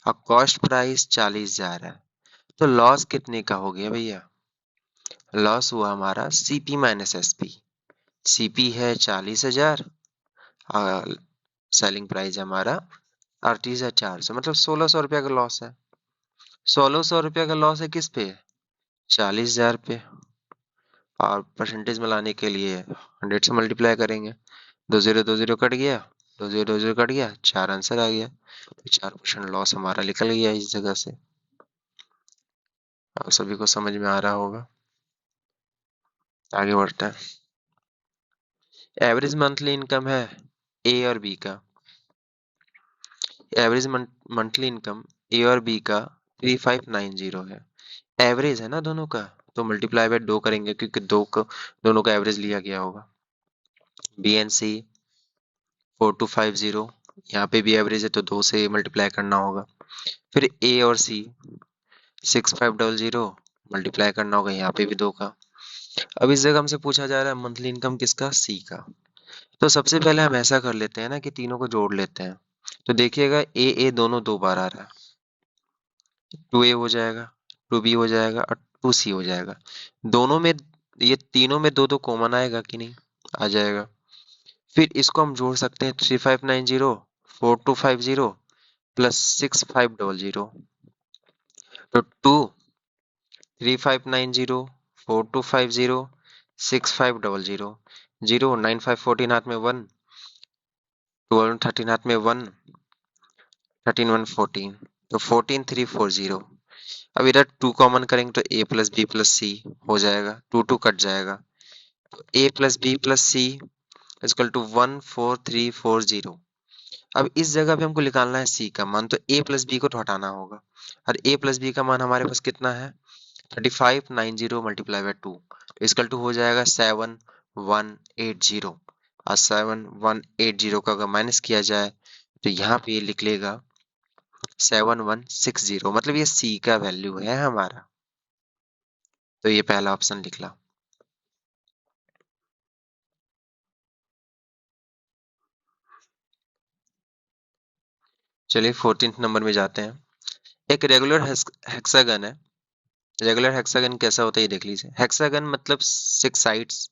और कॉस्ट प्राइस 40,000 है, तो लॉस कितने का हो गया भैया? लॉस हुआ हमारा CP माइनस SP। CP है 40,000 और सेलिंग प्राइस हमारा 38,400, मतलब 1,600 रुपया का लॉस है। 1,600 रुपया का लॉस है किस पे, 40,000 पे। और परसेंटेज में लाने के लिए 100 से मल्टीप्लाई करेंगे, 2 जीरो कट गया, 2 जीरो कट गया, 4 आंसर आ गया, तो 4% लॉस हमारा निकल गया इस जगह से। आप सभी को समझ में आ रहा होगा। आगे बढ़ते हैं। एवरेज मंथली इनकम है ए और बी का, एवरेज मंथली इनकम ए और बी का 3590 है। एवरेज है ना दोनों का, तो मल्टीप्लाई बाय 2 करेंगे क्योंकि दोनों का एवरेज लिया गया होगा। बी एन सी 4250, यहाँ पे भी एवरेज है तो 2 से मल्टीप्लाई करना होगा। फिर ए और सी 6500, मल्टीप्लाई करना होगा यहाँ पे भी 2 का। अब इस जगह हमसे पूछा जा रहा है मंथली इनकम किसका, सी का। तो सबसे पहले हम ऐसा कर लेते हैं ना कि तीनों को जोड़ लेते हैं। तो देखिएगा ए दोनों 2 बार आ रहा है, 2A हो जाएगा, 2B हो जाएगा और 2C हो जाएगा। दोनों में, ये तीनों में 2 कॉमन आएगा कि नहीं, आ जाएगा। फिर इसको हम जोड़ सकते हैं, 3590, 4250 प्लस 6500, तो 3590, 4250, 6500, 0 9 5 14 हाथ में 1, 12 13 हाथ में 1, 13 1 14, तो 14340। अब इधर 2 कॉमन करेंगे तो a plus B plus C हो जाएगा, 2 2 कट जाएगा, तो a plus B plus C equal to 14340। अब इस जगह पे हमको निकालना है c का मान, तो a प्लस बी को तो हटाना होगा, और a प्लस बी का मान हमारे पास कितना है, 3590 मल्टीप्लाई बाय 2, तो इजकल टू हो जाएगा 7180। और 7180 का अगर माइनस किया जाए तो यहाँ पे ये लिख लेगा 7160, मतलब ये c का वैल्यू है हमारा। तो ये पहला ऑप्शन निकला। चलिए 14th नंबर में जाते हैं। एक रेगुलर हेक्सागन है। रेगुलर हेक्सागन कैसा होता है ये देख लीजिए। हेक्सागन मतलब 6 साइड्स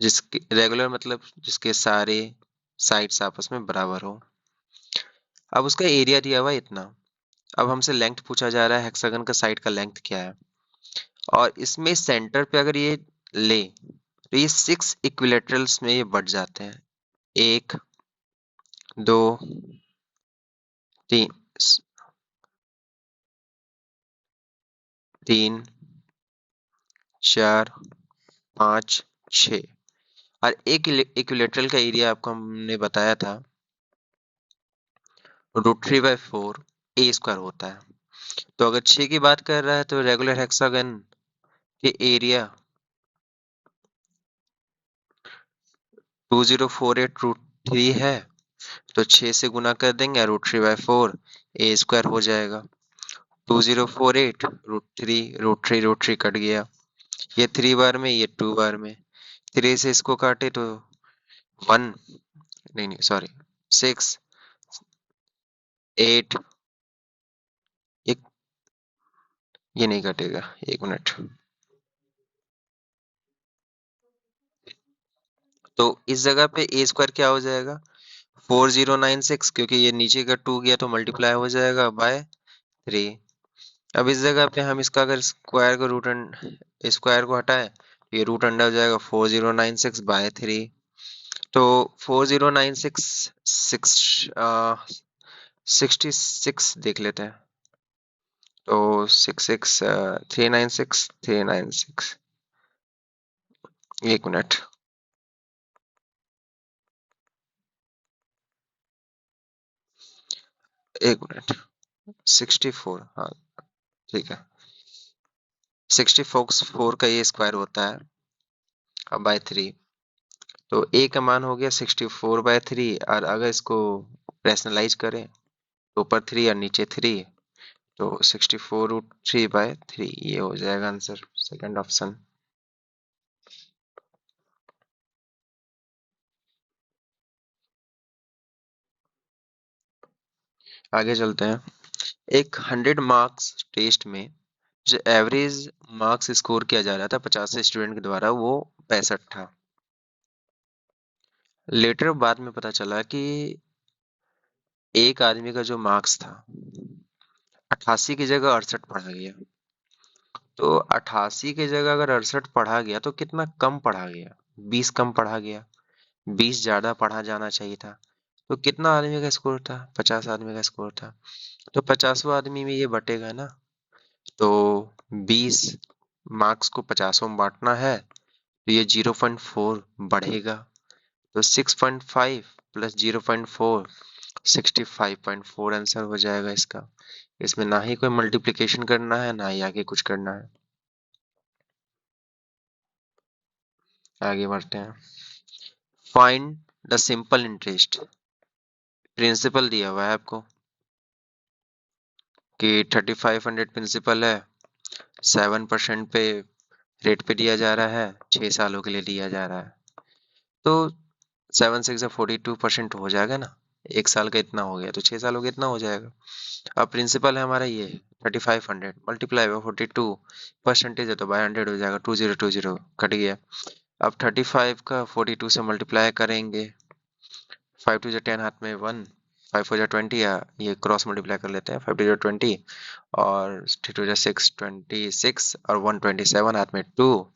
जिसके रेगुलर मतलब जिसके सारे साइड्स आपस में बराबर हो। अब उसका एरिया दिया हुआ है इतना। अब हमसे लेंथ पूछा जा रहा है, हेक्सागन का साइड का लेंथ क्या है। और इसमें सेंटर पे अगर ये ले तो ये 6 इक्विलेटरल्स में ये बढ़ जाते हैं। 1 2 3 3 4 5 6। और एक इक्विलेटरल का एरिया आपको हमने बताया था √3/4 ए स्क्वायर होता है। तो अगर 6 की बात कर रहा है तो रेगुलर हेक्सागन के एरिया 2048 √3 है। तो 6 से गुना कर देंगे, √3/4 ए स्क्वायर हो जाएगा। 2048 √3 कट गया, ये 3 बार में, ये 2 बार में। 3 से इसको काटे तो 1, नहीं नहीं सॉरी 6 8, एक ये नहीं कटेगा, एक मिनट। तो इस जगह पे ए स्क्वायर क्या हो जाएगा, 4096, क्योंकि ये नीचे का 2 गया तो मल्टीप्लाई हो जाएगा बाय 3। अब इस जगह पे हम इसका अगर स्क्वायर को हटाएं तो ये रूट अंडर हो जाएगा 4096/3। तो 4096 66 देख लेते हैं। तो 396 एक मिनट। एक मिनट 64, हाँ ठीक है। 64 का ये स्क्वायर होता है अब बाय 3। तो ए का मान हो गया 64/3। और अगर इसको रैशनलाइज करें तो ऊपर 3 और नीचे 3, तो 64√3/3 ये हो जाएगा आंसर, सेकंड ऑप्शन। आगे चलते हैं। एक 100 मार्क्स टेस्ट में जो एवरेज मार्क्स स्कोर किया जा रहा था 50 स्टूडेंट के द्वारा वो 65 था। लेटर बाद में पता चला कि एक आदमी का जो मार्क्स था 88 की जगह 68 पढ़ा गया। तो 88 की जगह अगर 68 पढ़ा गया तो कितना कम पढ़ा गया, 20 कम पढ़ा गया। 20 ज्यादा पढ़ा जाना चाहिए था। तो कितना आदमी का स्कोर था, 50 आदमी का स्कोर था। तो 50वां आदमी में ये बटेगा ना। तो 20 मार्क्स को 50 में बांटना है तो ये 0.4 बढ़ेगा। तो 6.5 प्लस 0.4 65.4 आंसर हो जाएगा इसका। इसमें ना ही कोई मल्टीप्लिकेशन करना है ना ही आगे कुछ करना है। आगे बढ़ते हैं। Find the simple interest. Principal दिया हुआ है आपको कि 3500 प्रिंसिपल है, 7% पे रेट पे दिया जा रहा है, 6 सालों के लिए दिया जा रहा है। तो 7 6 42% हो जाएगा ना। एक साल का इतना हो गया तो 6 सालों का इतना हो जाएगा। अब प्रिंसिपल है हमारा ये 3500 मल्टीप्लाई बाय 42, परसेंटेज है तो बाय 100 हो जाएगा, 2020 कट गया। अब 35 का 42 से मल्टीप्लाई करेंगे, 5 2 10 हाथ में 1, 5 4 20, या ये क्रॉस मल्टीप्लाई कर लेते हैं, 5 2 20 और 3 2 6 26 और 127 हाथ में 2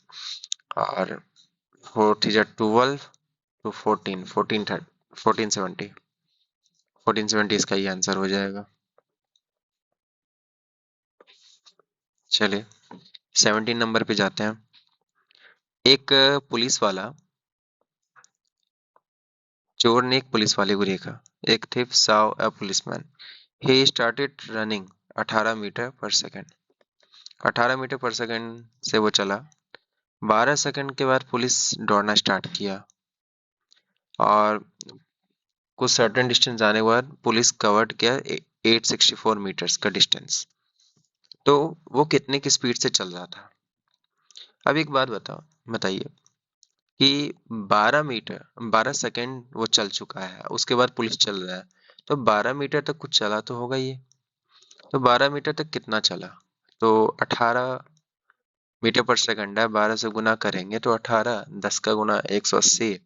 और 4 3 12 टू 14 1470 1470 इसका ही आंसर हो जाएगा। चलिए 17 नंबर पे जाते हैं। एक पुलिस वाला, चोर ने एक पुलिस वाले को देखा। एक thief saw a policeman. He started running 18 metre पर सेकंड। 18 मीटर पर सेकंड से वो चला। 12 सेकंड के बाद पुलिस दौड़ना स्टार्ट किया और कुछ सर्टेन डिस्टेंस जाने के बाद पुलिस कवर्ड किया 864 मीटर्स का डिस्टेंस। तो वो कितने की स्पीड से चल रहा था। अब एक बात बताइए कि 12 मीटर 12 सेकंड वो चल चुका है, उसके बाद पुलिस चल रहा है, तो 12 मीटर तक कुछ चला तो होगा ये। तो 12 मीटर तक कितना चला, तो 18 मीटर पर सेकंड है, 12 से गुना करेंगे तो 18, 10 का गुना 180,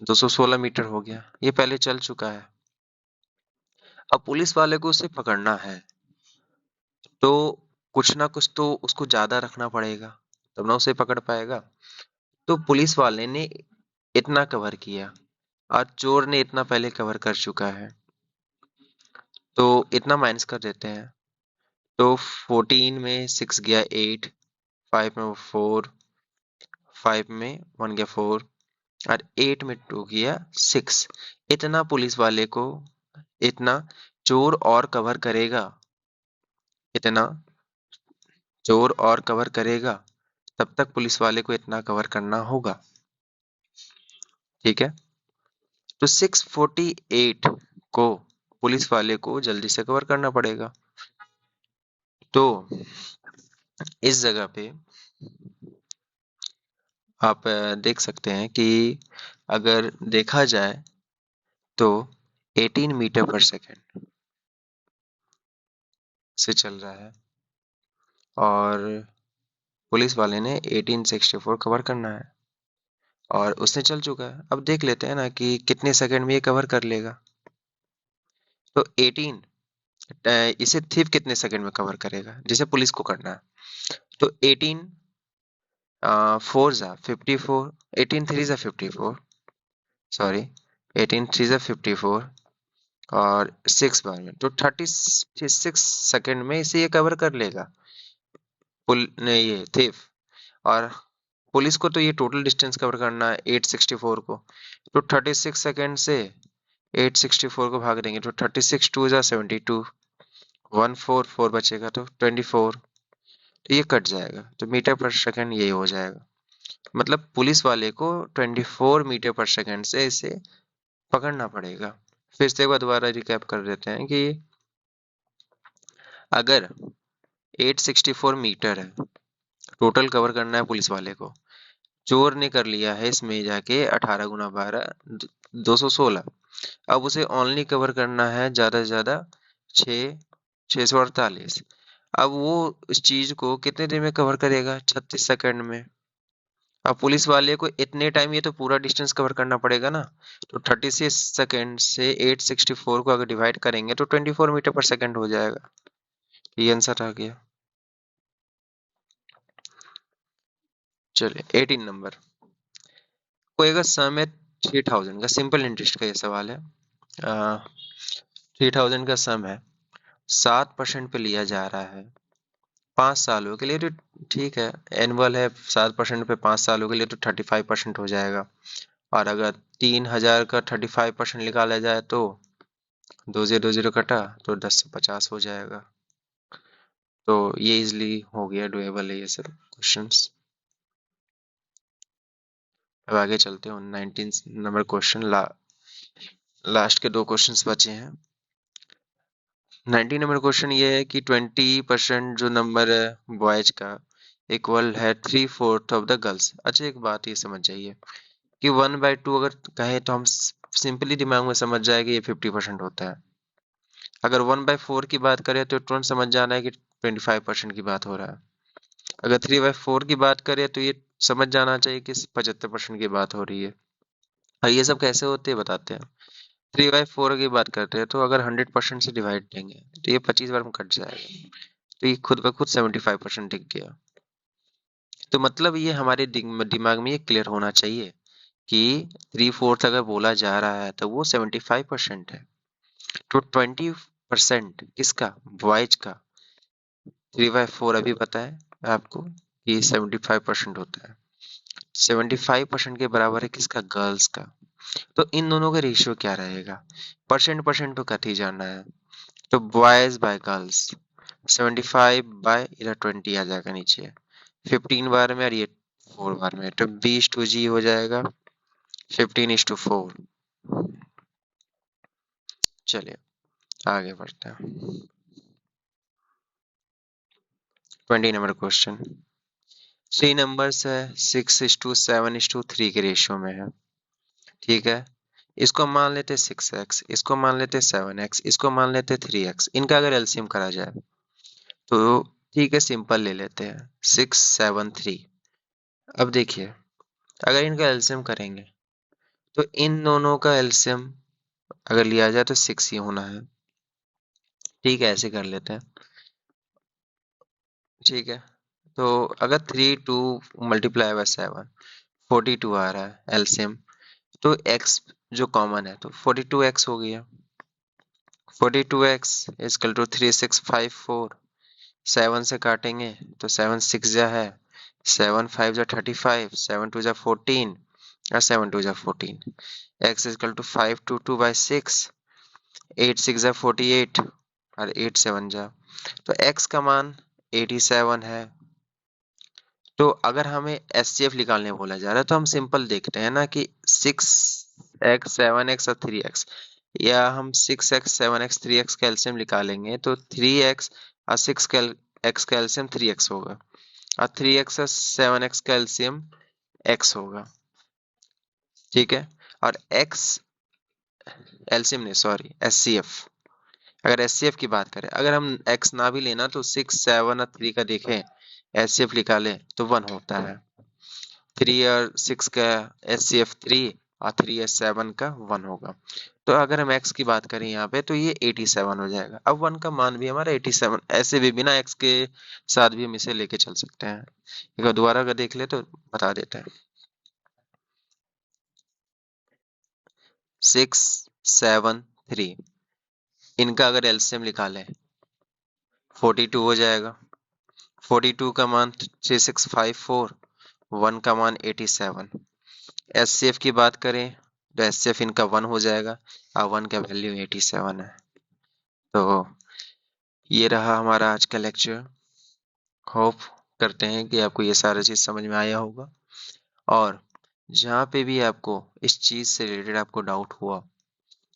216 मीटर हो गया। ये पहले चल चुका है। अब पुलिस वाले को उसे पकड़ना है, तो कुछ ना कुछ तो उसको ज्यादा रखना पड़ेगा, तब ना उसे पकड़ पाएगा। तो पुलिस वाले ने इतना कवर किया और चोर ने इतना पहले कवर कर चुका है, तो इतना माइनस कर देते हैं। तो 14 में 6 गया 8, 5 में 4, 5 में 1 गया 4, और 8 में 2 गया 6। इतना पुलिस वाले को, इतना चोर और कवर करेगा, इतना चोर और कवर करेगा, तब तक पुलिस वाले को इतना कवर करना होगा। ठीक है, तो 648 को पुलिस वाले को जल्दी से कवर करना पड़ेगा। तो इस जगह पे आप देख सकते हैं कि अगर देखा जाए तो 18 मीटर पर सेकेंड से चल रहा है और पुलिस वाले ने 1864 कवर करना है और उसने चल चुका है। अब देख लेते हैं ना कि कितने सेकंड में ये कवर कर लेगा। तो 18 इसे थिफ कितने सेकंड में कवर करेगा, जिसे पुलिस को करना है। तो 18 4 जा 54, 18 3 जा 54, सॉरी 18 3 जा 54 और 6 बार में तो 36 सेकंड में इसे ये कवर कर लेगा, पुल ने ये थिफ। और पुलिस को तो ये टोटल डिस्टेंस कवर करना है 864 को, तो 36 सेकंड से 864 को भाग देंगे तो 36 2 जा 72, 144 बचेगा तो 24, तो ये कट जाएगा, तो मीटर पर सेकंड यही हो जाएगा। मतलब पुलिस वाले को 24 मीटर पर सेकंड से इसे पकड़ना पड़ेगा। फिर से एक बार दोबारा रिकैप कर देते हैं कि अगर 864 मीटर है टोटल कवर करना है पुलिस वाले को, चोर ने कर लिया है इसमें जाके 18 गुना 12 216, अब उसे ओनली कवर करना है ज्यादा से ज्यादा 648। अब वो इस चीज को कितने देर में कवर करेगा, 36 सेकंड में। अब पुलिस वाले को इतने टाइम ये तो पूरा डिस्टेंस कवर करना पड़ेगा ना, तो 36 सेकंड से 864 को अगर डिवाइड करेंगे तो 24 मीटर पर सेकंड हो जाएगा। ये आंसर आ गया। चलिए 18 नंबर, कोई अगर सम है 3000 का, सिंपल इंटरेस्ट का ये सवाल है। 3000 का सम है, 7% पे लिया जा रहा है 5 सालों के लिए, तो ठीक है, एनुअल है, 7% पे 5 सालों के लिए तो 35% हो जाएगा। और अगर 3000 का 35% निकाला जाए तो 2020 कटा तो 10 से 50 हो जाएगा। तो ये इजिली हो गया, डुएबल है ये सब क्वेश्चंस। अब आगे चलते हैं 19 नंबर क्वेश्चन, लास्ट के 2 क्वेश्चंस बचे हैं। 19 नंबर क्वेश्चन ये है कि 20% जो नंबर है बॉयज का इक्वल है 3/4 ऑफ द गर्ल्स। अच्छा एक बात ये समझ जाइए कि 1/2 अगर कहे तो हम सिंपली दिमाग में समझ जाए कि ये 50% होता है। अगर 1/4 की बात करें तो तुरंत समझ जाना है कि 25% की बात हो रहा है। अगर 3/4 की बात करें तो ये समझ जाना चाहिए कि 75% की बात हो रही है। और ये सब कैसे होते हैं बताते हैं। 3/4 की बात करते हैं तो अगर 100% से डिवाइड देंगे तो ये 25 बार में कट जाएगा, तो ये खुद ब खुद 75% दिख गया। तो मतलब ये हमारे दिमाग में ये क्लियर होना चाहिए कि 3/4 अगर बोला जा रहा है तो वो 75% है। तो 20% किसका, बॉयज का। 3/4 अभी पता है आपको कि 75% होता है, 75% के बराबर है किसका, गर्ल्स का। तो इन दोनों का रेशियो क्या रहेगा, परसेंट परसेंट तो कट ही जाना है। तो बॉयज बाय गर्ल्स 75 इधर 20 आ जाएगा नीचे, 15 बार में और ये 4 बार में, तो B/G हो जाएगा 15:4। चलिए आगे बढ़ते हैं। 20 नंबर क्वेश्चन, 3 नंबर्स है 6:7:3 के रेशियो में है। ठीक है, इसको मान लेते 6x, इसको मान लेते 7x, इसको मान लेते 3x। इनका अगर एलसीएम करा जाए तो ठीक है, सिंपल ले लेते हैं 673। अब देखिए, अगर इनका एलसीएम करेंगे तो इन दोनों का एलसीएम अगर लिया जाए तो 6 ही होना है। ठीक है, ऐसे कर लेते हैं। ठीक है, तो अगर 3 2 मल्टीप्लाई बाय 7 42 आ रहा है एलसीएम, तो x जो कॉमन है तो 42x हो गया। 42x is equal to 3654। 7 से काटेंगे तो 7 6 जा है, 7 5 जा 35, 7 2 जा 14 और 7 2 जा 14। x इजकल टू 522 बाई 6, 8 6 जा 48 और 8 7 जा, तो x का मान 87 है। तो अगर हमें एचसीएफ निकालने बोला जा रहा है तो हम सिंपल देखते हैं ना कि 6x 7x और 3x, या हम 6x 7x 3x का एलसीएम निकालेंगे तो 3x और 6x का एलसीएम 3x होगा और 3x और 7x का एलसीएम x होगा। ठीक है, और x एलसीएम नहीं, सॉरी, एचसीएफ। अगर एचसीएफ की बात करें, अगर हम x ना भी लेना तो 6 7 और 3 का देखें एचसीएफ निकाले तो 1 होता है। 3 और 6 का एचसीएफ 3 और 3 और 7 का 1 होगा। तो अगर हम x की बात करें यहाँ पे तो ये 87 हो जाएगा। अब 1 का मान भी हमारा 87, ऐसे भी बिना x के साथ भी हम इसे लेके चल सकते हैं। एक बार दोबारा अगर देख ले तो बता देते हैं। 6 7 3, इनका अगर एलसीएम निकालें 42 हो जाएगा। 42 का मान 3654, 1 का मान 87। एचसीएफ की बात करें तो एचसीएफ इनका 1 हो जाएगा और 1 का वैल्यू 87 है। तो ये रहा हमारा आज का लेक्चर। होप करते हैं कि आपको ये सारा चीज समझ में आया होगा, और जहाँ पे भी आपको इस चीज से रिलेटेड आपको डाउट हुआ,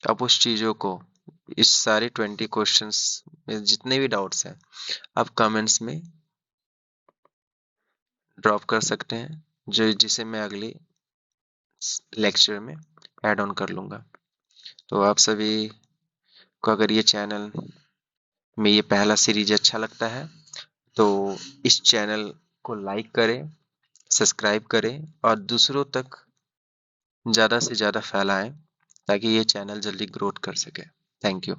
आप उस चीजों को, इस सारे 20 क्वेश्चंस में जितने भी डाउट्स हैं, आप कमेंट्स में ड्रॉप कर सकते हैं, जो जिसे मैं अगले लेक्चर में ऐड ऑन कर लूंगा। तो आप सभी को अगर ये चैनल में ये पहला सीरीज अच्छा लगता है तो इस चैनल को लाइक करें, सब्सक्राइब करें और दूसरों तक ज़्यादा से ज़्यादा फैलाएं ताकि ये चैनल जल्दी ग्रोथ कर सके। Thank you.